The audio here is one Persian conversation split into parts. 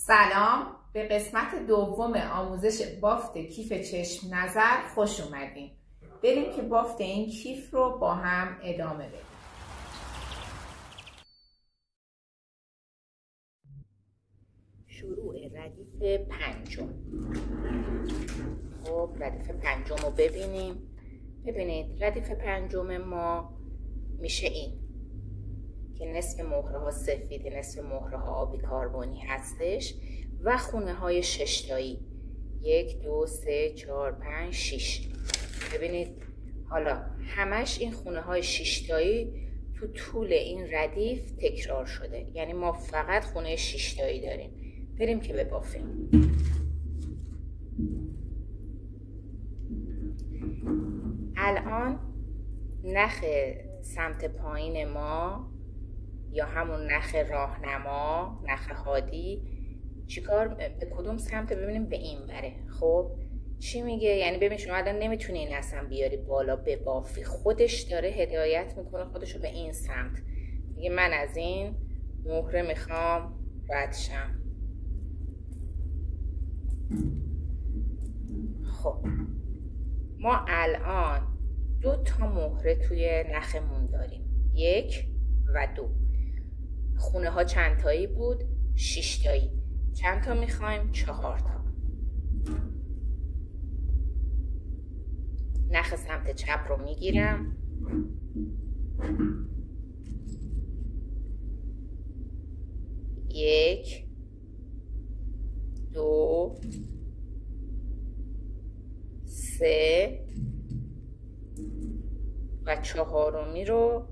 سلام، به قسمت دوم آموزش بافت کیف چشم نظر خوش اومدین. بریم که بافت این کیف رو با هم ادامه بدیم. شروع ردیف پنجم. خب ردیف پنجم رو ببینید ردیف پنجم ما میشه این که نصف مهره ها سفید، نصف مهره ها آبی کاربونی هستش و خونه های ششتایی 1 2 3 4 5 6. ببینید حالا همش این خونه های ششتایی تو طول این ردیف تکرار شده، یعنی ما فقط خونه ششتایی داریم. بریم که ببافیم. الان نخ سمت پایین ما یا همون نخ راهنما، نخ هادی، چیکار به کدوم سمت؟ ببینیم به این بره. خب چی میگه؟ یعنی ببین شما الان نمیتونی این اصلا بیاری بالا ببافی، خودش داره هدایت میکنه خودشو به این سمت. میگه من از این مهره میخوام رد شم. خب ما الان 2 تا مهره توی نخمون داریم، 1 و 2. خونه ها چند تایی بود؟ 6 تایی. چند تا میخوایم؟ 4 تا. نخ سمت چپ رو میگیرم، یک 2 3 و 4می رو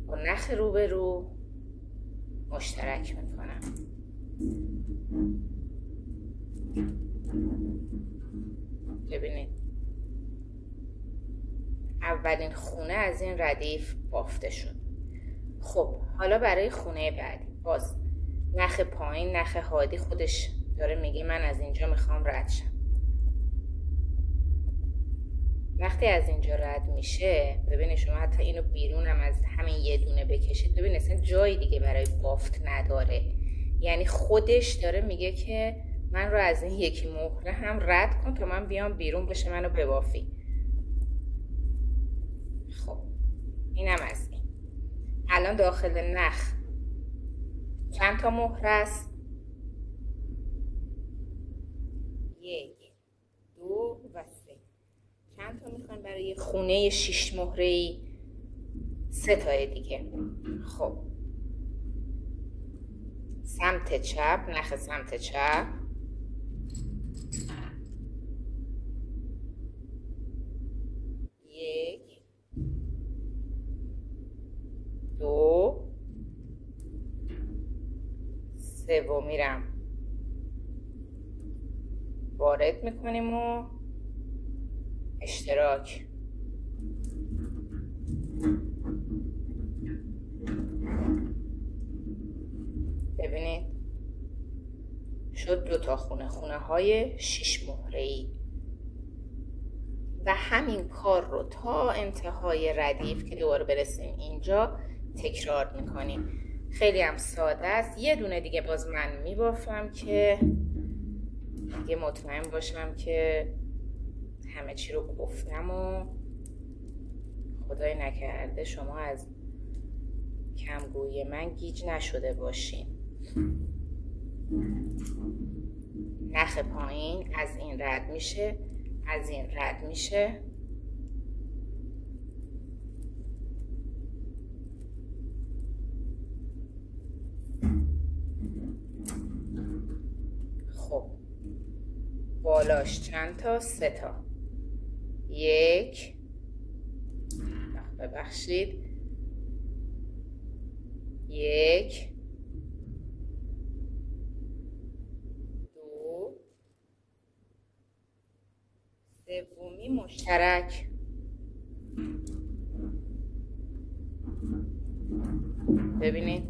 با نخ روبرو مشترک میکنم. ببینید اولین خونه از این ردیف بافته شد. خب حالا برای خونه بعدی باز نخ پایین، نخ هادی خودش داره میگه من از اینجا میخوام رد شم. وقتی از اینجا رد میشه، ببینید شما حتی اینو بیرون هم از همین یه دونه بکشید، ببینید اصلا جای دیگه برای بافت نداره. یعنی خودش داره میگه که من رو از این یکی مهره هم رد کن تا من بیام بیرون بشه منو ببافی. خب اینم از این. الان داخل نخ چند تا مهره است؟ 1 2 و 3. چند تا میخوایم برای خونه 6 مهره‌ای؟ 3 تای دیگه. خب سمت چپ، نخ سمت چپ، 1 2 3 و میرم وارد میکنیم و اشتراک. ببینید شد 2 تا خونه های 6 مهره‌ای و همین کار رو تا انتهای ردیف که دوباره برسیم اینجا تکرار میکنیم. خیلی هم ساده است. یه دونه دیگه باز من میبافم که دیگه مطمئن باشم که همه چی رو گفتم و خدای نکرده شما از کمگویی من گیج نشده باشین. نخ پایین از این رد میشه، از این رد میشه. خب بالاش چند تا؟ 3 تا. 1 ببخشید 1 2 سومی مشترک. ببینید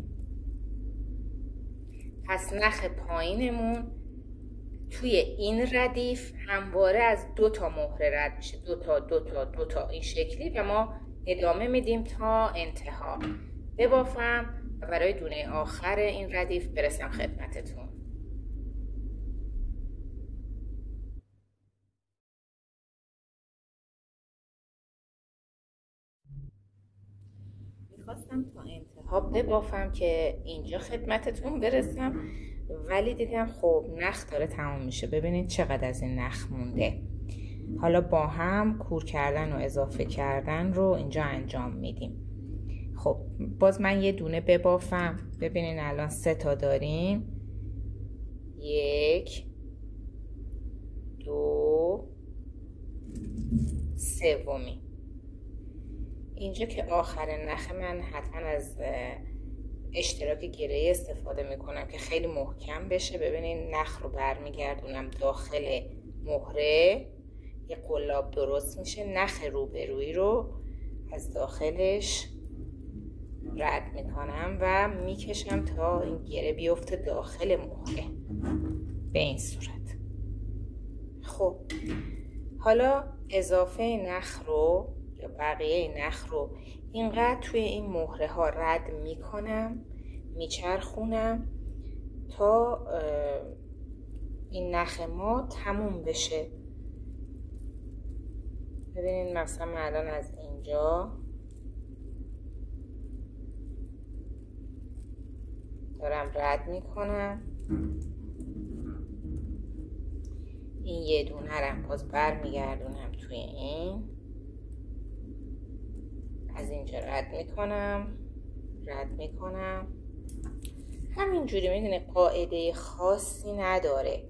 پس نخ پایینمون توی این ردیف همواره از 2 تا مهره رد میشه، 2 تا 2 تا 2 تا این شکلی و ما ادامه میدیم تا انتها. ببافم و برای دونه آخر این ردیف برسم خدمتتون. میخواستم تا انتها ببافم که اینجا خدمتتون برسم، ولی دیدم خب نخ داره تموم میشه. ببینید چقدر از این نخ مونده. حالا با هم کور کردن و اضافه کردن رو اینجا انجام میدیم. خب باز من یه دونه ببافم. ببینین الان 3 تا داریم. 1 2 سومی. اینجا که آخر نخ من حتما از اشتراک گره استفاده میکنم که خیلی محکم بشه. ببینین نخ رو برمیگردونم داخل مهره، یه قلاب درست میشه. نخ روبرویی رو از داخلش رد میکنم و میکشم تا این گره بیفته داخل مهره به این صورت. خب حالا اضافه نخ رو یا بقیه نخ رو اینقدر توی این مهره ها رد میکنم، میچرخونم تا این نخ ما تموم بشه. ببینید مثلا الان از اینجا دارم رد میکنم. این یه دونه رم باز بر میگردونم توی این، از اینجا رد میکنم. همینجوری. میدونی قاعده خاصی نداره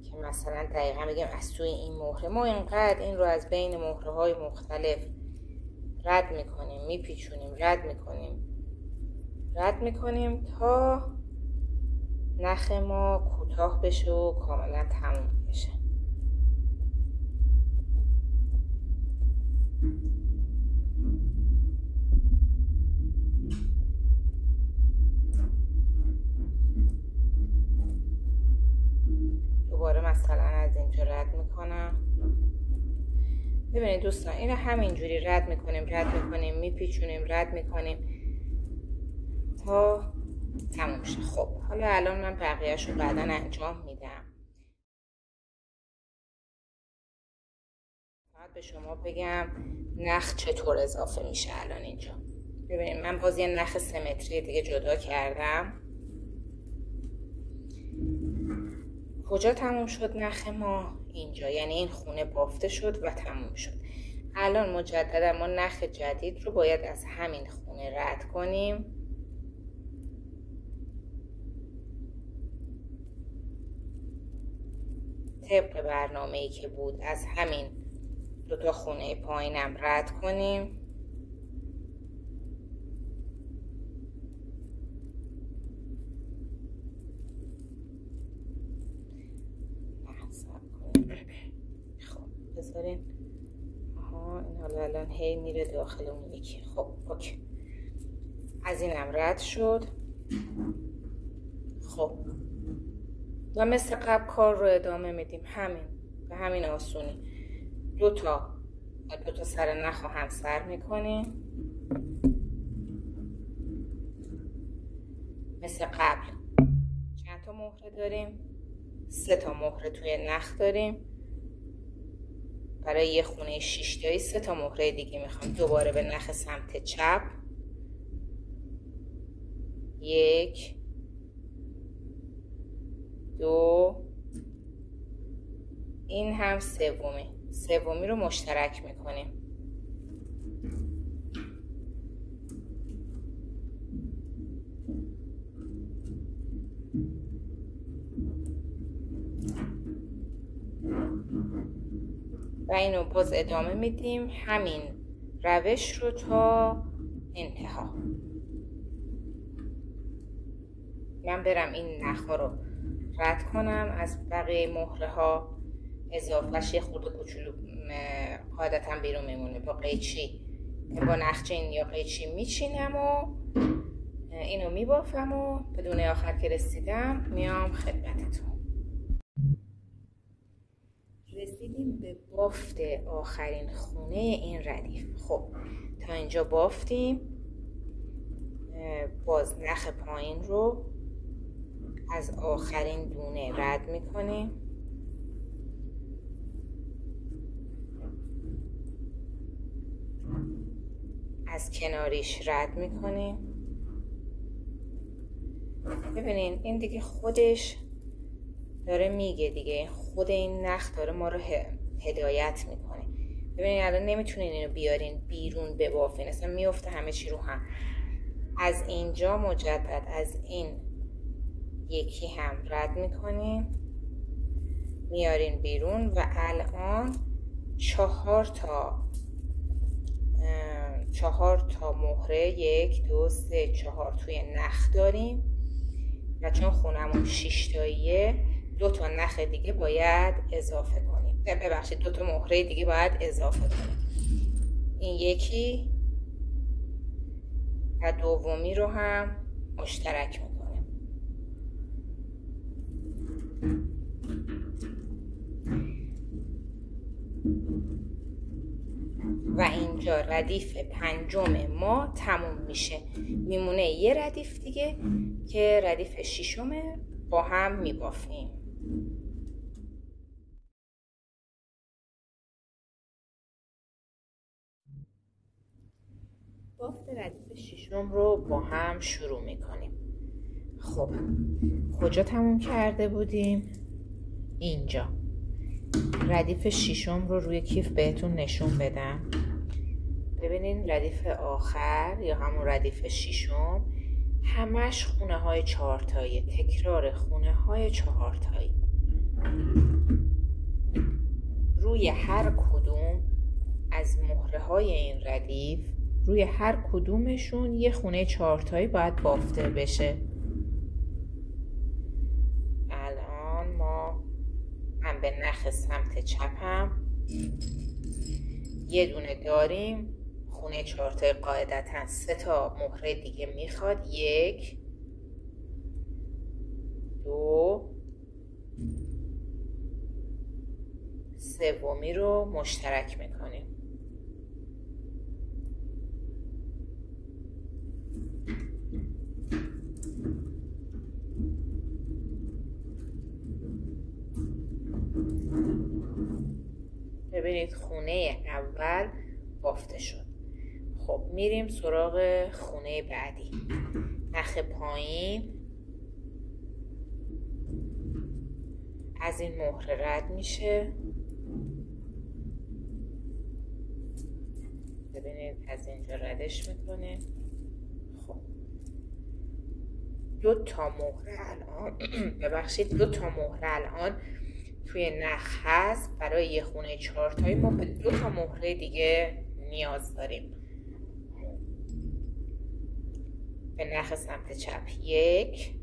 که مثلا دقیقا بگم از توی این مهره ما اینقدر این رو از بین مهره های مختلف رد میکنیم، میپیچونیم، رد میکنیم تا نخ ما کوتاه بشه و کاملا تموم بشه. دوباره مثلا از اینجا رد میکنم. ببینید دوستان اینو همینجوری رد میکنیم، میپیچونیم، رد میکنیم تا تموم شه. خب حالا الان من بقیه‌اش رو بعداً انجام میدم. باید به شما بگم نخ چطور اضافه میشه. الان اینجا ببینید من باز یه نخ 3 متری دیگه جدا کردم. کجا تموم شد نخ ما؟ اینجا، یعنی این خونه بافته شد و تموم شد. الان مجددا ما نخ جدید رو باید از همین خونه رد کنیم. طبق برنامه‌ای که بود از همین 2 تا خونه پایینم رد کنیم. خب بذارین. این حالا الان هی میره داخل اون یکی. خب اوکی، از اینم رد شد. خب و مثل قبل کار رو ادامه میدیم. به همین آسونی 2 تا سر نخ رو همسر میکنیم مثل قبل. چند تا مهره داریم؟ 3 تا مهره توی نخ داریم. برای یه خونه 6 تایی 3 تا مهره دیگه میخوام. دوباره به نخ سمت چپ 1 2، این هم سومی رو مشترک میکنیم. و اینو باز ادامه میدیم همین روش رو تا انتها. من برم این نخا رو رد کنم از بقیه مهره ها. اضافهش یه خورده کوچولو قاعدتا بیرون میمونه. با قیچی با نخچین یا قیچی میچینم و اینو میبافم و به دونه آخر که رسیدم میام خدمتتون. رسیدیم به بافت آخرین خونه این ردیف. خب تا اینجا بافتیم. باز نخ پایین رو از آخرین دونه رد میکنیم، از کناریش رد میکنیم. ببینین این دیگه خودش داره میگه دیگه، خود این نخ داره ما رو هدایت میکنه. ببینین الان نمیتونین اینو بیارین بیرون ببافین، اصلا میفته همه چی رو هم. از اینجا مجدد از این یکی هم رد میکنین، میارین بیرون و الان 4 تا مهره 1 2 3 4 توی نخ داریم و چون خونمون 6 تاییه 2 تا نخ دیگه باید اضافه کنیم. ببخشید 2 تا مهره دیگه باید اضافه کنیم. این یکی و دومی رو هم مشترک میکنیم و اینجا ردیف پنجم ما تموم میشه. میمونه یه ردیف دیگه که ردیف ششمه، با هم میبافیم. بافت ردیف ششم رو با هم شروع میکنیم. خب کجا تموم کرده بودیم؟ اینجا. ردیف ششم رو روی کیف بهتون نشون بدم. ببینین ردیف آخر یا همون ردیف ششم همش خونه های 4 تایی، تکرار خونه های 4 تایی. روی هر کدوم از مهره های این ردیف، روی هر کدومشون یه خونه 4 تایی باید بافته بشه. الان ما هم به نخ سمت چپم یه دونه داریم، خونه 4 تایی قاعدتا 3 تا مهره دیگه میخواد. 1 2 سومی رو مشترک میکنیم. ببینید خونه اول بافته شد. خب میریم سراغ خونه بعدی. نخ پایین از این مهره رد میشه. ببینید از اینجا ردش میکنه. خب 2 تا مهره الان ببخشید 2 تا مهره الان توی نخ هست. برای یه خونه 4 تایی ما به 2 تا مهره دیگه نیاز داریم. به نخ سمت چپ 1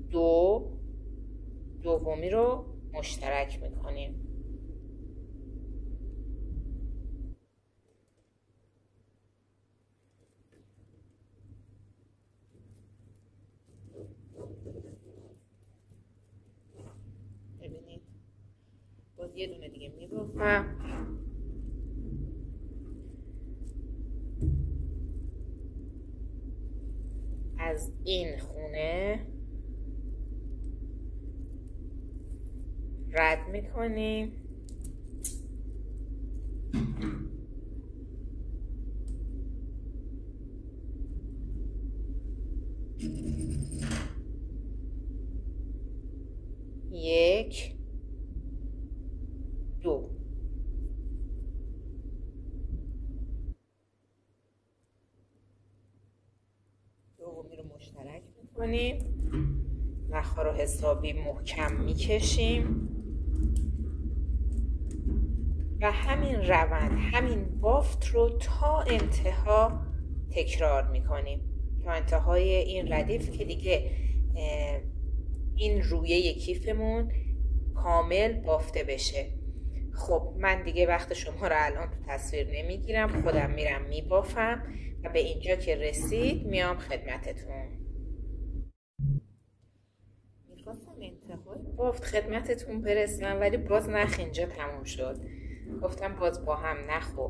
2 دومی رو مشترک میکنیم. ببینید باز یه دونه دیگه میبافم. از این خونه رد میکنیم. یک دو دومی رو مشترک میکنیم. نخ‌ها رو حسابی محکم میکشیم و همین روند، همین بافت رو تا انتها تکرار میکنیم، تا انتهای این ردیف که دیگه این رویه کیفمون کامل بافته بشه. خب من دیگه وقت شما رو الان تو تصویر نمیگیرم، خودم میرم میبافم و به اینجا که رسید میام خدمتتون. میخواستم انتهای بافت خدمتتون برسم ولی باز نخ اینجا تموم شد. گفتم باز با هم نخ و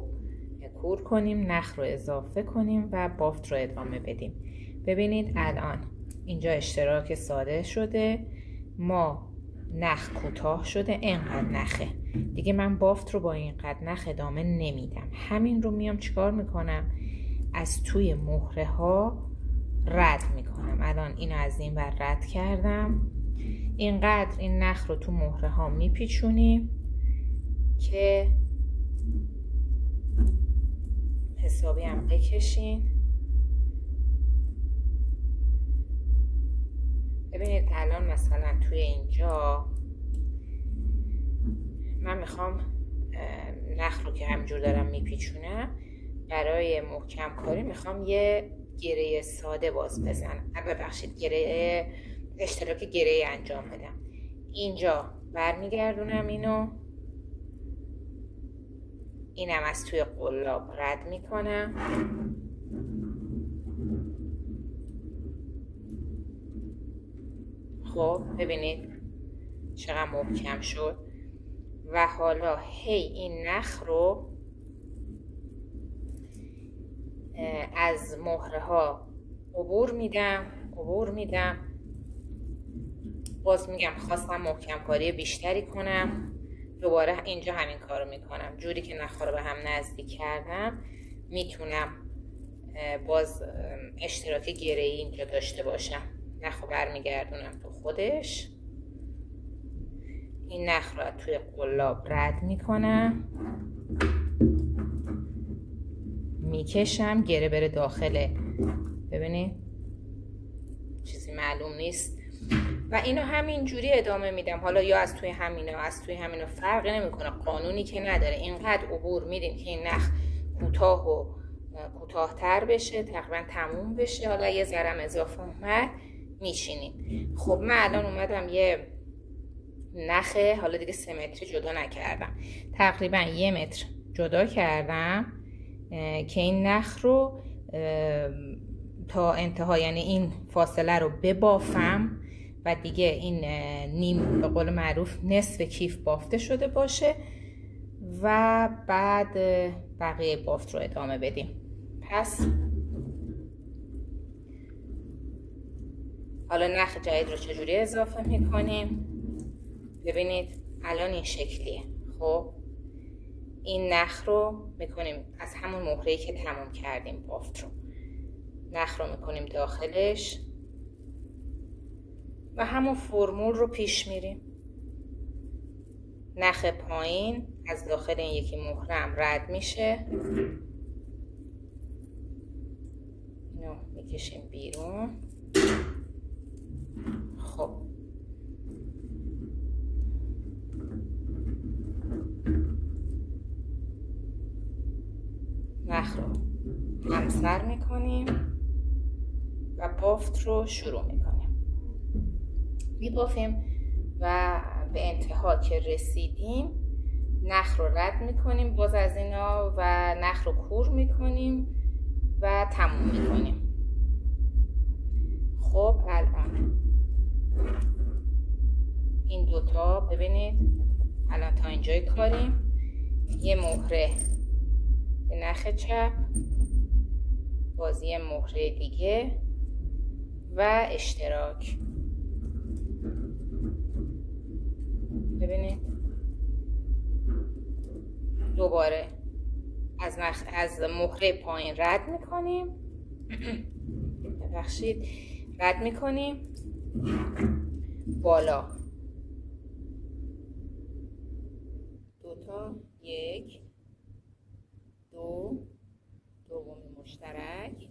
کور کنیم، نخ رو اضافه کنیم و بافت رو ادامه بدیم. ببینید الان اینجا اشتراک ساده شده، ما نخ کوتاه شده، اینقدر نخه دیگه، من بافت رو با اینقدر نخ ادامه نمیدم. همین رو میام چیکار میکنم؟ از توی مهره ها رد میکنم. الان اینو از این ور رد کردم، اینقدر این نخ رو تو مهره ها میپیچونیم که حسابی هم بکشین. ببینید الان مثلا توی اینجا من میخوام نخ رو که همجور دارم میپیچونم، برای محکم کاری میخوام یه گره ساده باز بزنم، ببخشید گره اشتراک گره انجام بدم. اینجا برمیگردونم اینو، اینم از توی قلاب رد میکنم، خب ببینید چقدر محکم شد. و حالا هی این نخ رو از مهره ها عبور میدم. باز میگم خواستم محکم کاری بیشتری کنم، دوباره اینجا همین کارو میکنم. جوری که نخا رو به هم نزدیک کردم میتونم باز اشتراک گره‌ای اینجا داشته باشم. نخو برمیگردونم تو خودش، این نخ رو توی قلاب رد میکنم، میکشم گره بره داخله. ببینید چیزی معلوم نیست و اینو همین جوری ادامه میدم. حالا یا از توی همینو فرقی نمیکنه، قانونی که نداره. اینقدر عبور میدیم که این نخ کوتاه‌تر بشه، تقریبا تموم بشه. حالا یه ذرم اضافه اومد میچینیم. خب من الان اومدم یه نخه، حالا دیگه 3 متری جدا نکردم، تقریبا 1 متر جدا کردم که این نخ رو تا انتها، یعنی این فاصله رو ببافم و دیگه این نیم به قول معروف نصف کیف بافته شده باشه و بعد بقیه بافت رو ادامه بدیم. پس حالا نخ جدید رو چجوری اضافه میکنیم؟ ببینید الان این شکلیه. خب این نخ رو میکنیم از همون مهره‌ای که تموم کردیم بافت رو، نخ رو میکنیم داخلش و همون فرمول رو پیش میریم. نخ پایین از داخل این یکی مهره هم رد میشه، اینو میکشیم بیرون. خب نخ رو همسر میکنیم و بافت رو شروع میکنیم. میبافیم و به انتها که رسیدیم نخ رو رد میکنیم باز از اینا و نخ رو کور میکنیم و تموم میکنیم. خب الان این دوتا ببینید الان تا اینجای کاریم، یه مهره به نخ چپ، باز یه مهره دیگه و اشتراک. ببینید دوباره از مهره پایین رد میکنیم ببخشید رد میکنیم بالا، دوتا، 1 2 دومی مشترک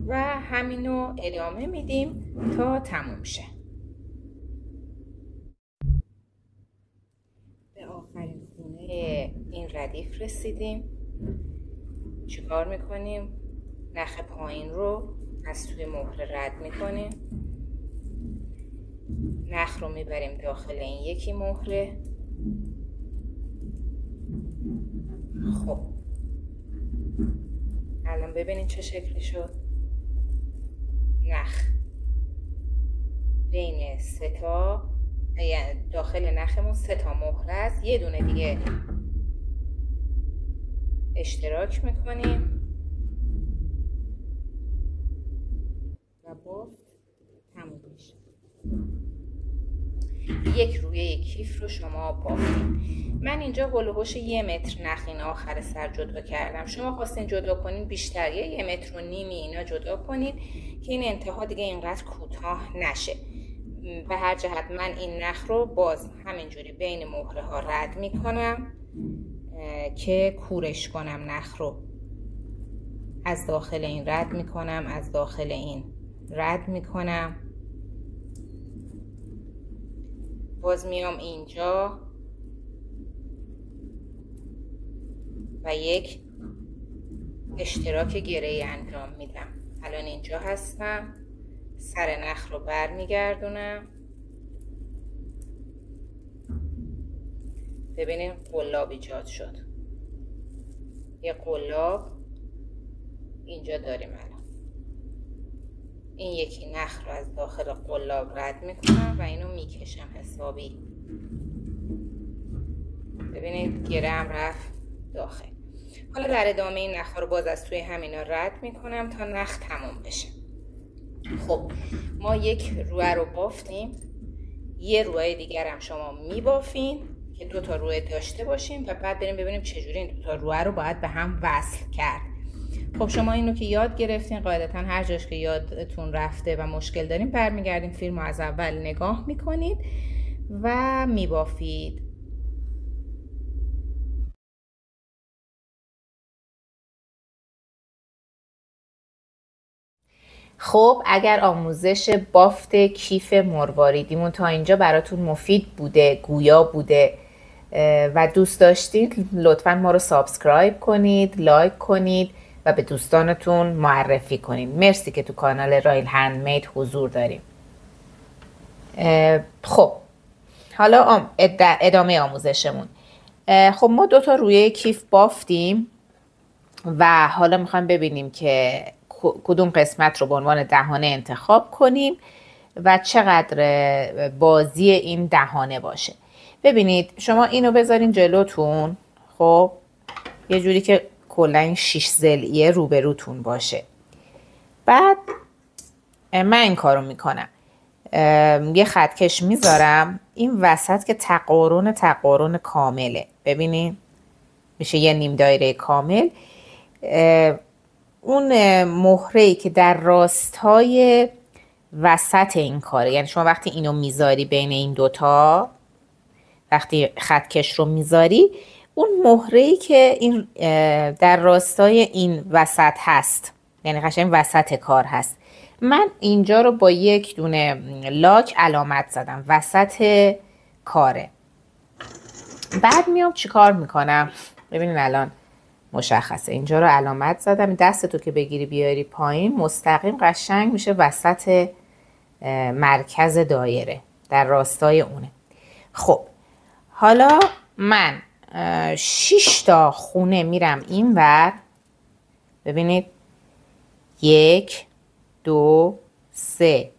و همینو ادامه میدیم تا تموم شه. به آخرین خونه این ردیف رسیدیم. چیکار میکنیم؟ نخ پایین رو از توی مهره رد میکنیم، نخ رو میبریم داخل این یکی مهره. خب الان ببینید چه شکلی شد. نخ بین 3 تا، یعنی داخل نخمون 3 تا مهره است، یه دونه دیگه اشتراک میکنیم و بافت تموم میشه. یک رویه کیف رو شما بافتیم. من اینجا هول و هوش 1 متر نخین آخر سر جدا کردم. شما خواستین جدا کنین بیشتر، 1.5 متر اینا جدا کنید که این انتها دیگه اینقدر کوتاه نشه. به هر جهت من این نخ رو باز همینجوری بین مهره ها رد میکنم که کورش کنم. نخ رو از داخل این رد میکنم، از داخل این رد میکنم، باز میام اینجا و یک اشتراک گره انجام میدم. الان اینجا هستم، سر نخ رو بر میگردونم. ببینیم قلاب ایجاد شد. یه قلاب اینجا داریم. الان این یکی نخ رو از داخل قلاب رد میکنم و اینو میکشم حسابی. ببینید گره‌ام رفت داخل. حالا در ادامه این نخ رو باز از توی همینا رد میکنم تا نخ تموم بشه. خب ما یک رویه رو بافتیم، یه رویه دیگر هم شما میبافین که 2 تا رویه داشته باشیم و بعد بریم ببینیم چجوری این 2 تا رویه رو باید به هم وصل کرد. خب شما اینو که یاد گرفتین، قاعدتا هر جاش که یادتون رفته و مشکل دارین برمیگردین فیلم رو از اول نگاه میکنید و میبافید. خب اگر آموزش بافت کیف مرواریدیمون تا اینجا براتون مفید بوده، گویا بوده و دوست داشتید، لطفاً ما رو سابسکرایب کنید، لایک کنید و به دوستانتون معرفی کنید. مرسی که تو کانال رایل هندمید حضور داریم. خب حالا ادامه آموزشمون. خب ما 2 تا رویه کیف بافتیم و حالا میخوایم ببینیم که کدوم قسمت رو به عنوان دهانه انتخاب کنیم و چقدر بازی این دهانه باشه. ببینید شما اینو بذارین جلوتون، خب یه جوری که کلا این 6 ضلعیه روبروتون باشه. بعد من این کارو میکنم، یه خطکش میذارم این وسط که تقارن کامله. ببینید میشه یه نیم دایره کامل. اون مهره‌ای که در راستای وسط این کاره، یعنی شما وقتی اینو میذاری بین این دوتا، وقتی خطکش رو میذاری، اون مهره‌ای که این در راستای این وسط هست، یعنی قشنگ وسط کار هست، من اینجا رو با یک دونه لاک علامت زدم وسط کاره. بعد میام چی کار میکنم؟ ببینید الان مشخصه. اینجا رو علامت زدم. دستتو که بگیری بیاری پایین مستقیم قشنگ میشه وسط مرکز دایره، در راستای اونه. خب حالا من 6 تا خونه میرم این ور. ببینید 1 2 3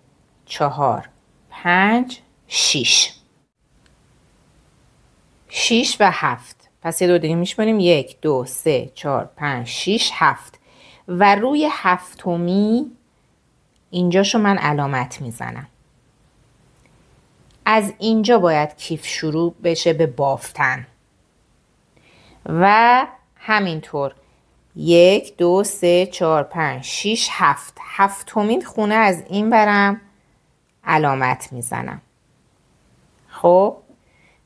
4 5 6 و 7. پس یه 2 دیگه میشماریم. 1 2 3 4 5 6 7 و روی 7می اینجاشو من علامت میزنم. از اینجا باید کیف شروع بشه به بافتن و همینطور 1 2 3 4 5 6 7. 7مین خونه از این برم علامت میزنم. خب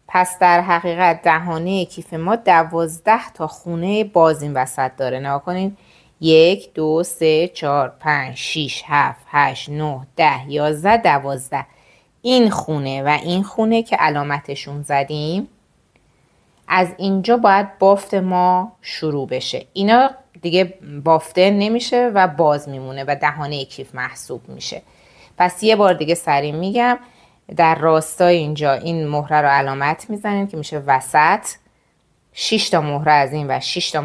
پس در حقیقت دهانه کیف ما 12 تا خونه باز این وسط داره. نگاه کنین 1 2 3 4 5 6 7 8 9 10 11 12. این خونه و این خونه که علامتشون زدیم، از اینجا باید بافت ما شروع بشه. اینا دیگه بافته نمیشه و باز میمونه و دهانه کیف محسوب میشه. پس یه بار دیگه سریع میگم. در راستای اینجا این مهره رو علامت میزنین که میشه وسط. 6 تا مهره از این و 6 تا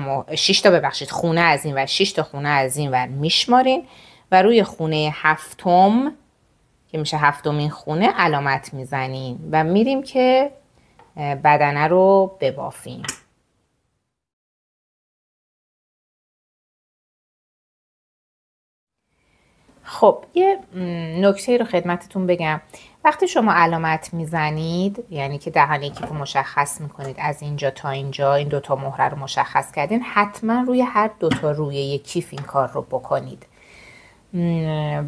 خونه از این و 6 تا خونه از این و میشمارین و روی خونه 7م که میشه 7مین خونه علامت میزنین و میریم که بدنه رو ببافیم. خب یه نکته رو خدمتتون بگم. وقتی شما علامت میزنید، یعنی که دهان کیف رو مشخص میکنید، از اینجا تا اینجا این دوتا مهره رو مشخص کردین، حتما روی هر دوتا روی یک کیف این کار رو بکنید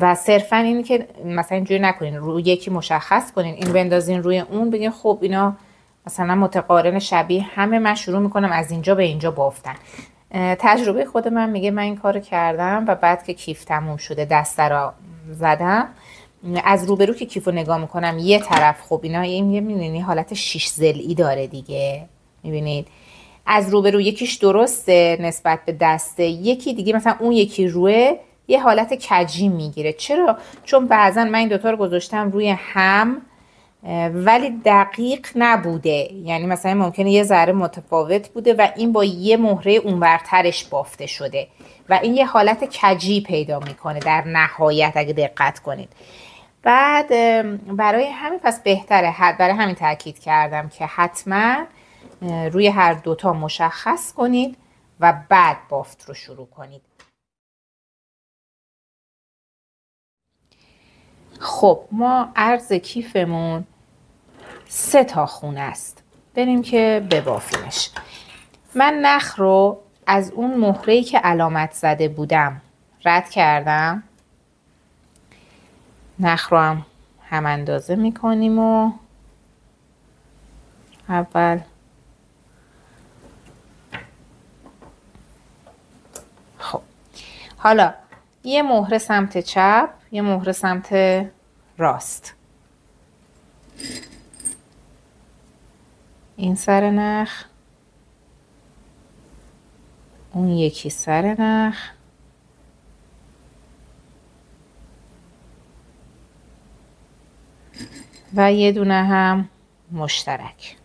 و صرفا اینی که مثلا اینجوری نکنین روی یکی مشخص کنین این بندازین روی اون بگین خب اینا مثلا متقارن شبیه همه، من شروع میکنم از اینجا به اینجا بافتن. تجربه خود من میگه من این کارو کردم و بعد که کیف تموم شده دسته رو زدم، از روبرو که کیفو نگاه میکنم یه طرف، خب اینا میبینید حالت شیش ضلعی داره دیگه، میبینید از روبرو یکیش درسته نسبت به دسته، یکی دیگه مثلا اون یکی روه یه حالت کجی میگیره. چرا؟ چون بعضا من این دوتا رو گذاشتم روی هم ولی دقیق نبوده، یعنی مثلا ممکنه یه ذره متفاوت بوده و این با یه مهره اونورترش بافته شده و این یه حالت کجی پیدا میکنه در نهایت اگه دقت کنید. بعد برای همین پس بهتره، برای همین تاکید کردم که حتما روی هر دوتا مشخص کنید و بعد بافت رو شروع کنید. خب ما عرض کیفمون 3 تا خونه است، بریم که ببافیمش. من نخ رو از اون مهره‌ای که علامت زده بودم رد کردم، نخ رو هم اندازه میکنیم و اول خب حالا یه مهره سمت چپ، یه مهره سمت راست، این سر نخ، اون یکی سر نخ، و یه دونه هم مشترک.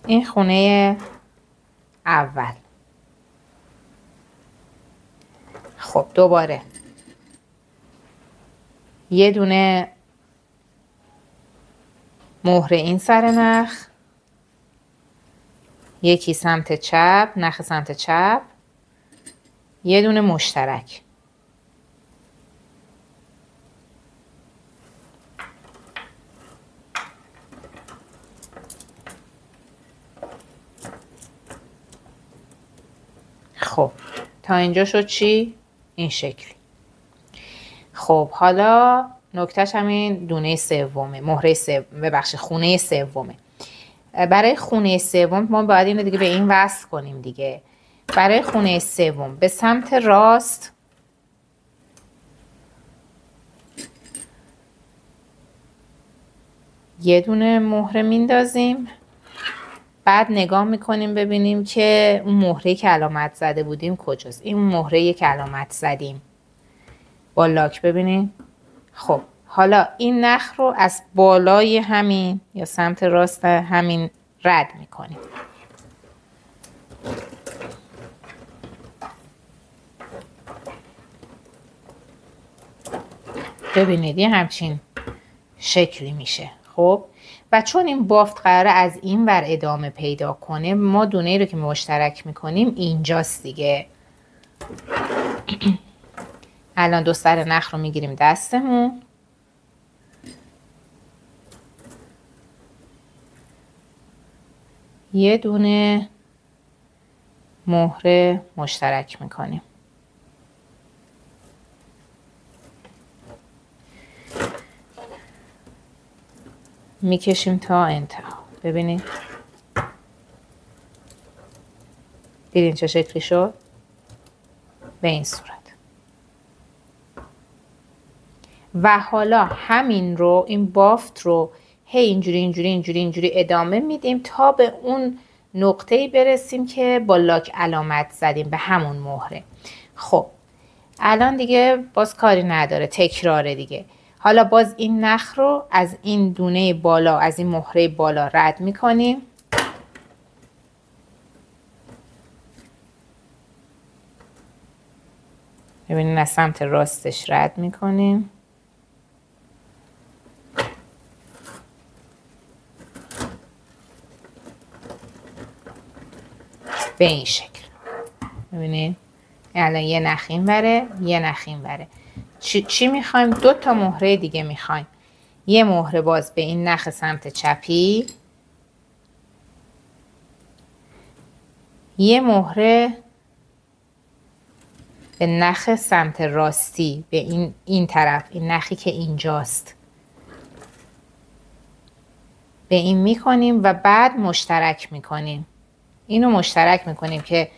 این خونه اول. خب دوباره یه دونه مهره این سر نخ، یکی سمت چپ، نخ سمت چپ، یه دونه مشترک. خب تا اینجا شد چی؟ این شکلی. خب حالا نکتهش همین دونه سومه، مهره سوم، ببخشید خونه سومه. برای خونه سوم ما باید اینو دیگه به این وصل کنیم دیگه. برای خونه سوم به سمت راست یه دونه مهره میندازیم، بعد نگاه میکنیم ببینیم که اون مهره که علامت زده بودیم کجاست. این مهره که علامت زدیم با لاک ببینیم. خب حالا این نخ رو از بالای همین یا سمت راست همین رد میکنیم. ببینید یه همچین شکلی میشه. خب و چون این بافت قراره از این ور ادامه پیدا کنه، ما دونه ای رو که مشترک میکنیم اینجاست دیگه. الان دو سر نخ رو میگیریم دستمون، یه دونه مهره مشترک میکنیم. میکشیم تا انتها. ببینید دیدین چه شکلی شد؟ به این صورت. و حالا همین رو، این بافت رو هی اینجوری ادامه میدیم تا به اون نقطه‌ای برسیم که با لاک علامت زدیم به همون مهره. خب الان دیگه باز کاری نداره، تکراره دیگه. حالا باز این نخ رو از این دونه بالا، از این مهره بالا رد میکنیم. ببینید از سمت راستش رد میکنیم. به این شکل. ببینید الان یه نخ این وره، یه نخ این وره. چی میخوایم؟ 2 تا مهره دیگه میخوایم. یه مهره باز به این نخ سمت چپی، یه مهره به نخ سمت راستی، به این طرف، این نخی که اینجاست، به این میکنیم و بعد مشترک میکنیم. اینو مشترک میکنیم که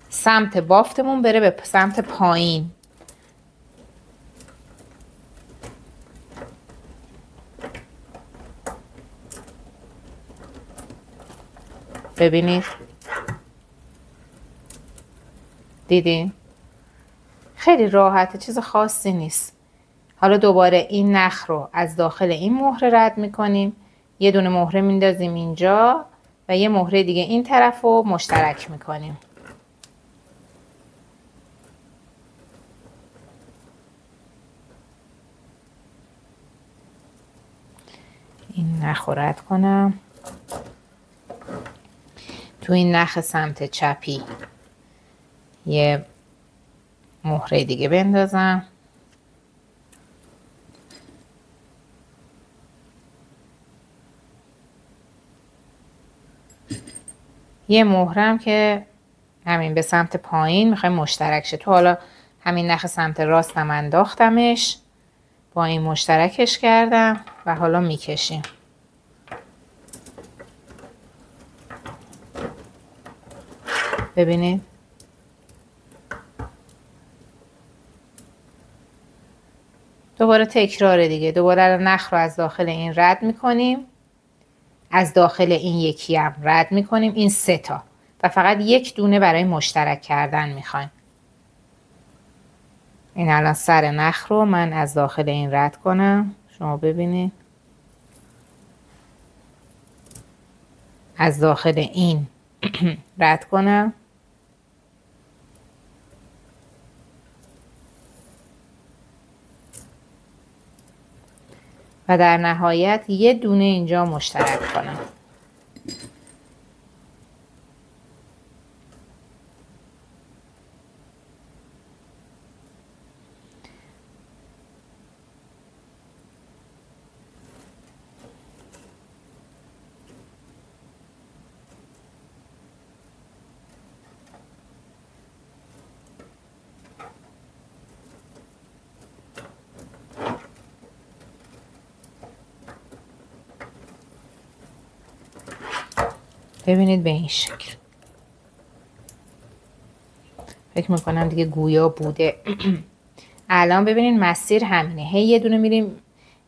سمت بافتمون بره به سمت پایین. ببینید، دیدین؟ خیلی راحته، چیز خاصی نیست. حالا دوباره این نخ رو از داخل این مهره رد میکنیم، یه دونه مهره میندازیم اینجا و یه مهره دیگه این طرف رو مشترک میکنیم. این نخ رو رد کنم، تو این نخ سمت چپی یه مهره دیگه بندازم، یه مهرم که همین به سمت پایین میخوایم مشترک شه. تو حالا همین نخ سمت راستم انداختمش، با این مشترکش کردم و حالا میکشیم. ببینید دوباره تکراره دیگه. دوباره نخ رو از داخل این رد میکنیم، از داخل این یکی هم رد میکنیم، این 3 تا و فقط یک دونه برای مشترک کردن میخوایم. این الان سر نخ رو من از داخل این رد کنم، شما ببینید از داخل این رد کنم و در نهایت یه دونه اینجا مشترک کنم. ببینید به این شکل. فکر میکنم دیگه گویا بوده. الان ببینید مسیر همینه، هی یه دونه میریم،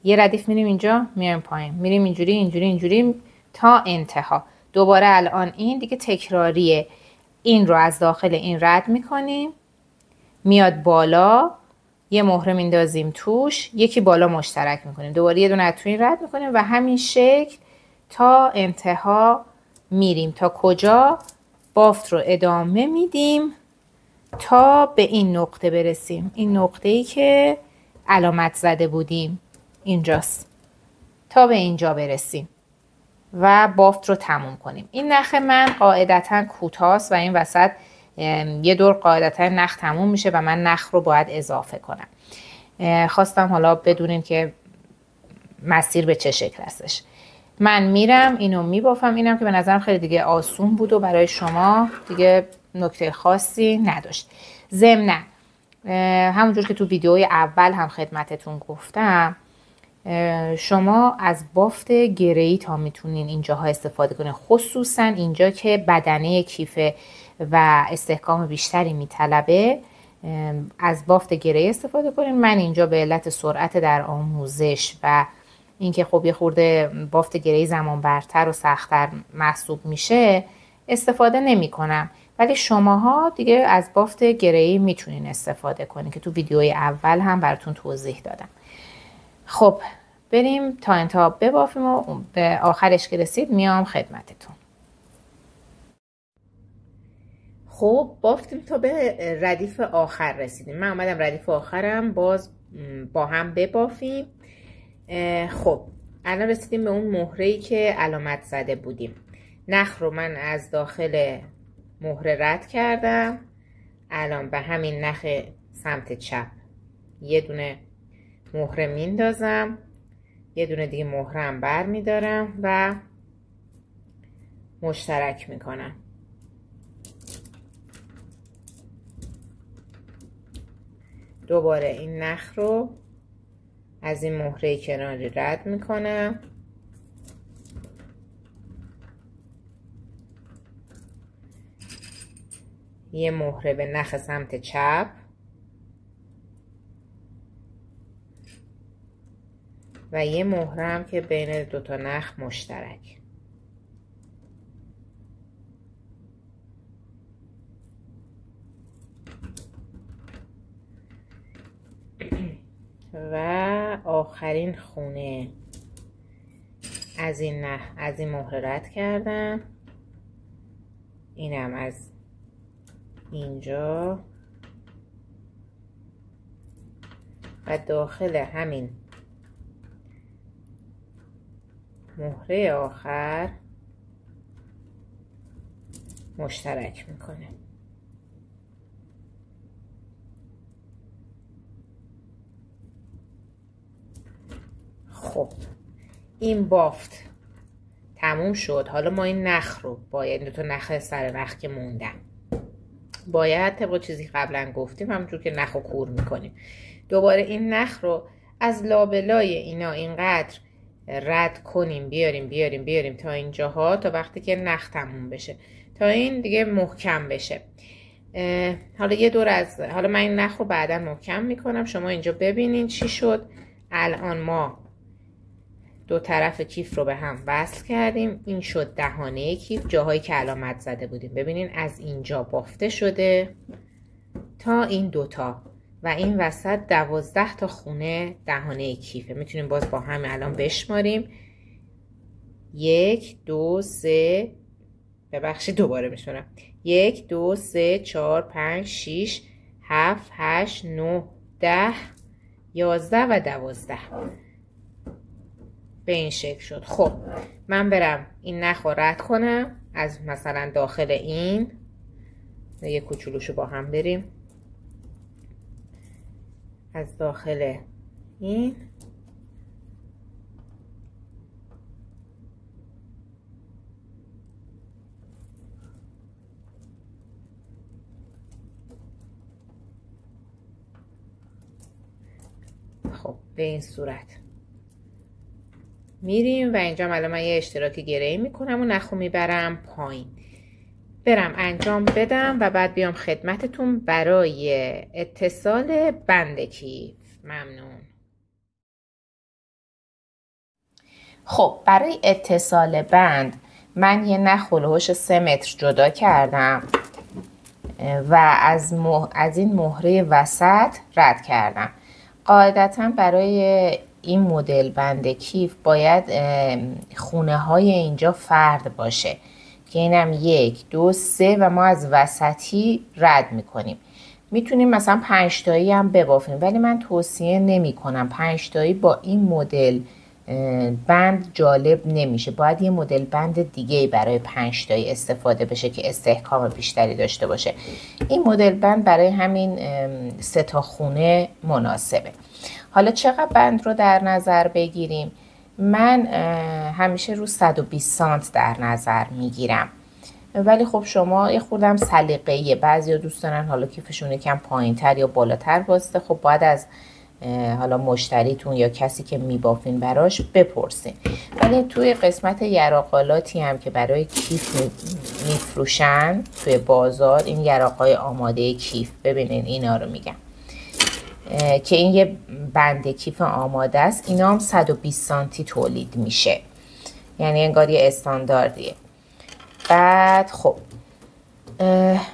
یه ردیف میریم اینجا، میایم پایین، میریم اینجوری اینجوری اینجوری تا انتها. دوباره الان این دیگه تکراریه. این رو از داخل این رد میکنیم، میاد بالا، یه مهره میندازیم توش، یکی بالا مشترک میکنیم، دوباره یه دونه از تو این رد میکنیم و همین شکل تا انتها میریم. تا کجا؟ بافت رو ادامه میدیم تا به این نقطه برسیم. این نقطه ای که علامت زده بودیم اینجاست، تا به اینجا برسیم و بافت رو تموم کنیم. این نخ من قاعدتا کوتاست و این وسط یه دور قاعدتا نخ تموم میشه و من نخ رو باید اضافه کنم. خواستم حالا بدونین که مسیر به چه شکل هستش. من میرم اینو میبافم. اینم که به نظرم خیلی دیگه آسون بود و برای شما دیگه نکته خاصی نداشت. ضمناً همونجور که تو ویدیوی اول هم خدمتتون گفتم، شما از بافت گره‌ای تا میتونین اینجاها استفاده کنین، خصوصا اینجا که بدنه کیفه و استحکام بیشتری میطلبه، از بافت گره‌ای استفاده کنین. من اینجا به علت سرعت در آموزش و اینکه خب یه خورده بافت گره‌ای زمان برتر و سخت‌تر محسوب میشه استفاده نمی کنم، ولی شماها دیگه از بافت گره‌ای میتونین استفاده کنین که تو ویدیوی اول هم براتون توضیح دادم. خب بریم تا انتها ببافیم و به آخرش که رسید میام خدمتتون. خب بافتیم تا به ردیف آخر رسیدیم. من اومدم ردیف آخرم باز با هم ببافیم. خب الان رسیدیم به اون مهره‌ای که علامت زده بودیم. نخ رو من از داخل مهره رد کردم. الان به همین نخ سمت چپ یه دونه مهره میندازم، یه دونه دیگه مهره هم بر میدارم و مشترک میکنم. دوباره این نخ رو از این مهره کناری رد میکنم. یه مهره به نخ سمت چپ و یه مهره هم که بین دوتا نخ مشترک. و آخرین خونه از این مهره رد کردم. اینم از اینجا و داخل همین مهره آخر مشترک میکنه. خب این بافت تموم شد. حالا ما این نخ رو باید، دو تا نخ سر نخ که موندن، باید طبق چیزی قبلا گفتیم همونجور که نخ رو کور میکنیم دوباره این نخ رو از لابلای اینا اینقدر رد کنیم، بیاریم تا اینجاها، تا وقتی که نخ تموم بشه، تا این دیگه محکم بشه. حالا یه دور از، حالا من این نخ رو بعدا محکم میکنم. شما اینجا ببینین چی شد. الان ما دو طرف کیف رو به هم وصل کردیم. این شد دهانه کیف، جاهایی که علامت زده بودیم. ببینین از اینجا بافته شده تا این دوتا و این وسط 12 تا خونه دهانه کیفه. میتونیم باز با هم الان بشماریم. 1 2 3 ببخشید دوباره میشونم. 1 2 3 4 5 6 7 8 9 10 11 و 12 به این شکل شد. خب من برم این نخ رو رد کنم از مثلا داخل این، یه کوچولوشو با هم بریم از داخل این خب به این صورت میریم و اینجا الان من یه اشتراک گره‌ای میکنم و نخو میبرم پایین. برم انجام بدم و بعد بیام خدمتتون برای اتصال بند کیف. ممنون. خب برای اتصال بند من یه نخ هلوش 3 متر جدا کردم و از این مهره وسط رد کردم. قاعدتا برای این مدل بند کیف باید خونه های اینجا فرد باشه که اینم 1 2 3 و ما از وسطی رد میکنیم. میتونیم مثلا 5 تایی هم ببافیم ولی من توصیه نمی کنم. 5 تایی با این مدل بند جالب نمیشه. باید یه مدل بند دیگه برای 5 تایی استفاده بشه که استحکام بیشتری داشته باشه. این مدل بند برای همین 3 تا خونه مناسبه. حالا چقدر بند رو در نظر بگیریم؟ من همیشه رو 120 سانت در نظر میگیرم، ولی خب شما یه خوردم سلیقه‌ایه. بعضیا دوست دارن حالا کیفشون یکم پایین‌تر یا بالاتر واسطه. خب باید از حالا مشتریتون یا کسی که میبافین براش بپرسین. ولی توی قسمت یراقالاتی هم که برای کیف میفروشن توی بازار، این یراقای آماده کیف، ببینین اینا رو میگم که این یه بند کیف آماده است. اینا هم 120 سانتی تولید میشه، یعنی انگار یه استانداردیه. بعد خب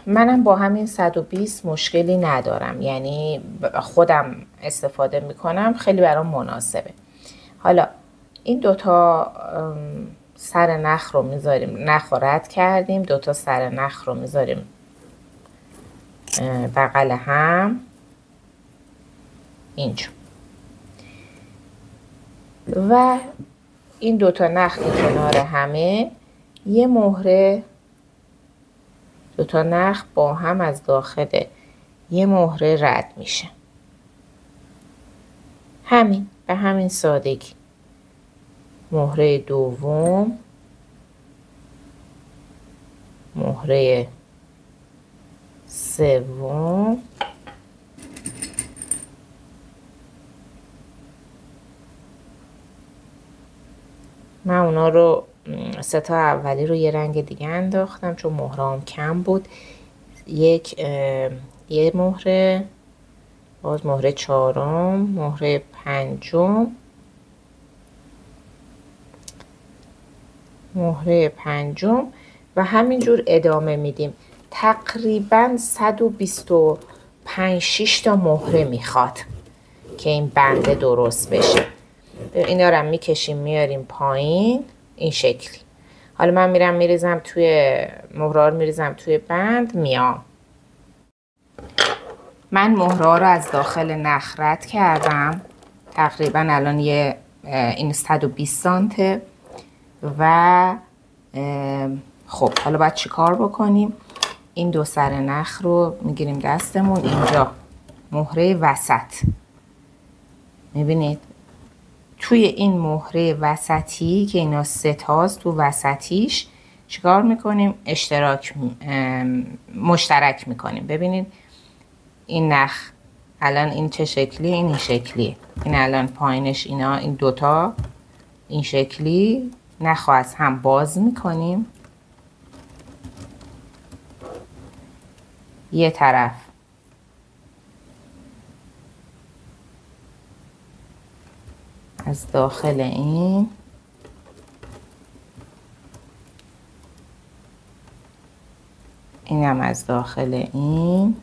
منم با همین 120 مشکلی ندارم، یعنی خودم استفاده میکنم، خیلی برام مناسبه. حالا این دوتا سر نخ رو میذاریم، نخ رو رد کردیم، دوتا سر نخ رو میذاریم بغل هم اینجا و این دوتا نخ کنار همه یه مهره دوتا نخ با هم از داخل یه مهره رد میشه. همین به همین سادگی. مهره دوم، مهره سوم، من اونا رو سه تا اولی رو یه رنگ دیگه انداختم چون مهره‌ام کم بود. یه مهره، باز مهره چهارم، مهره پنجم، مهره پنجم و همینجور ادامه میدیم. تقریبا 125-6 تا مهره میخواد که این بنده درست بشه. اینا رو میکشیم میاریم پایین این شکلی. حالا من میرم میریزم توی مهره رو، میریزم توی بند میام. من مهره رو از داخل نخ رد کردم. تقریبا الان این 120 سانته و خب حالا باید چی کار بکنیم؟ این دو سر نخ رو میگیریم دستمون، اینجا مهره وسط میبینید توی این مهره وسطی که اینا سه تاست، تو وسطیش چیکار میکنیم؟ مشترک میکنیم. ببینید این نخ الان این چه شکلی، این شکلی، این الان پایینش اینا این دوتا این شکلی نخ از هم باز میکنیم. یه طرف از داخل این اینم از داخل این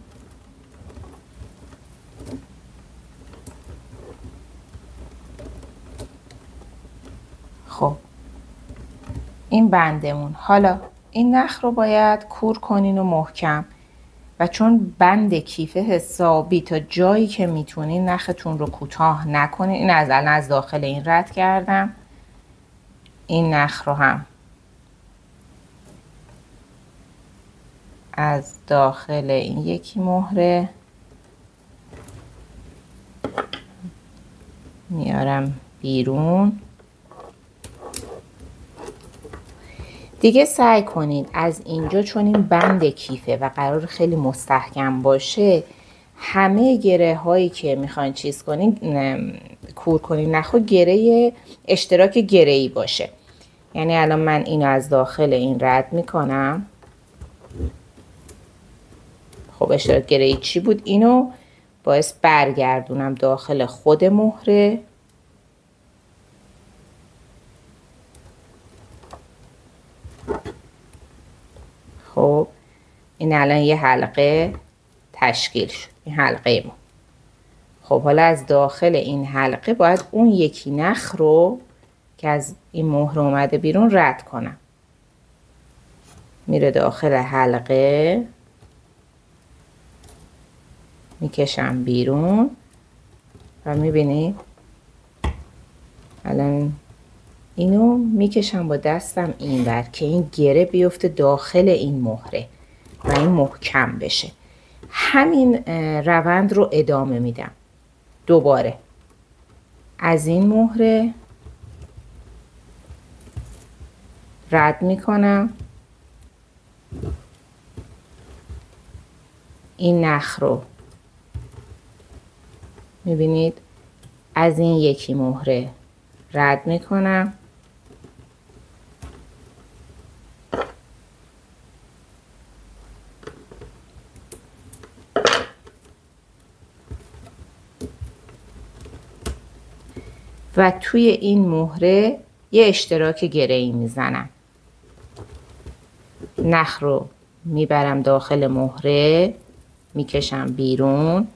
خب این بندمون. حالا این نخ رو باید کور کنین و محکم و چون بند کیفه حسابی تا جایی که میتونین نختون رو کوتاه نکنین. این از داخل این رد کردم. این نخ رو هم از داخل این یکی مهره میارم بیرون. دیگه سعی کنید از اینجا، چون این بند کیفه و قرار خیلی مستحکم باشه، همه گره هایی که میخواین چیز کنین کور کنین نخو گره اشتراک گره ای باشه. یعنی الان من اینو از داخل این رد میکنم. خب اشتراک گره ای چی بود؟ اینو باعث برگردونم داخل خود مهره. خب این الان یه حلقه تشکیل شد، این حلقه ما. خب حالا از داخل این حلقه باید اون یکی نخ رو که از این مهره اومده بیرون رد کنم. میره داخل حلقه، میکشم بیرون و میبینید الان اینو میکشم با دستم اینور که این گره بیفته داخل این مهره و این محکم بشه. همین روند رو ادامه میدم. دوباره از این مهره رد میکنم، این نخ رو میبینید از این یکی مهره رد میکنم، و توی این مهره یه اشتراک گره‌ای میزنم. نخ رو میبرم داخل مهره، میکشم بیرون،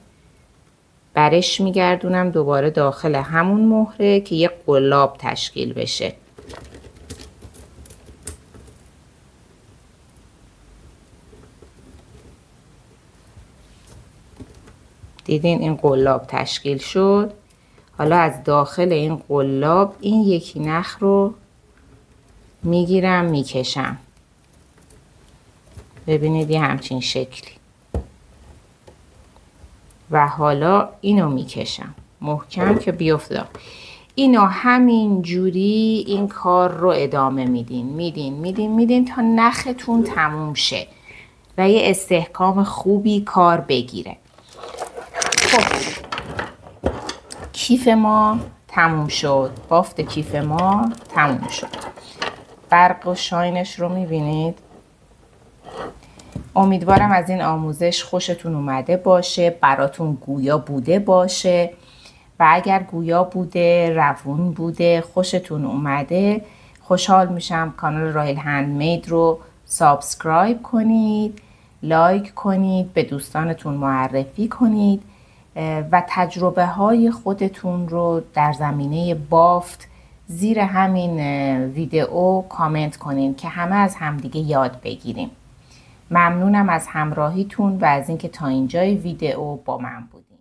برش میگردونم دوباره داخل همون مهره که یه قلاب تشکیل بشه. دیدین این قلاب تشکیل شد. حالا از داخل این قلاب این یکی نخ رو میگیرم میکشم. ببینید یه همچین شکلی. و حالا اینو میکشم محکم که بیفته. اینو همین جوری این کار رو ادامه میدین تا نختون تموم شه و یه استحکام خوبی کار بگیره. خب کیف ما تموم شد. بافت کیف ما تموم شد. برق و شاینش رو میبینید. امیدوارم از این آموزش خوشتون اومده باشه، براتون گویا بوده باشه و اگر گویا بوده، روون بوده، خوشتون اومده، خوشحال میشم کانال رایل هندمید رو سابسکرایب کنید، لایک کنید، به دوستانتون معرفی کنید و تجربه های خودتون رو در زمینه بافت زیر همین ویدئو کامنت کنین که همه از همدیگه یاد بگیریم. ممنونم از همراهیتون و از اینکه تا اینجای ویدئو با من بودین.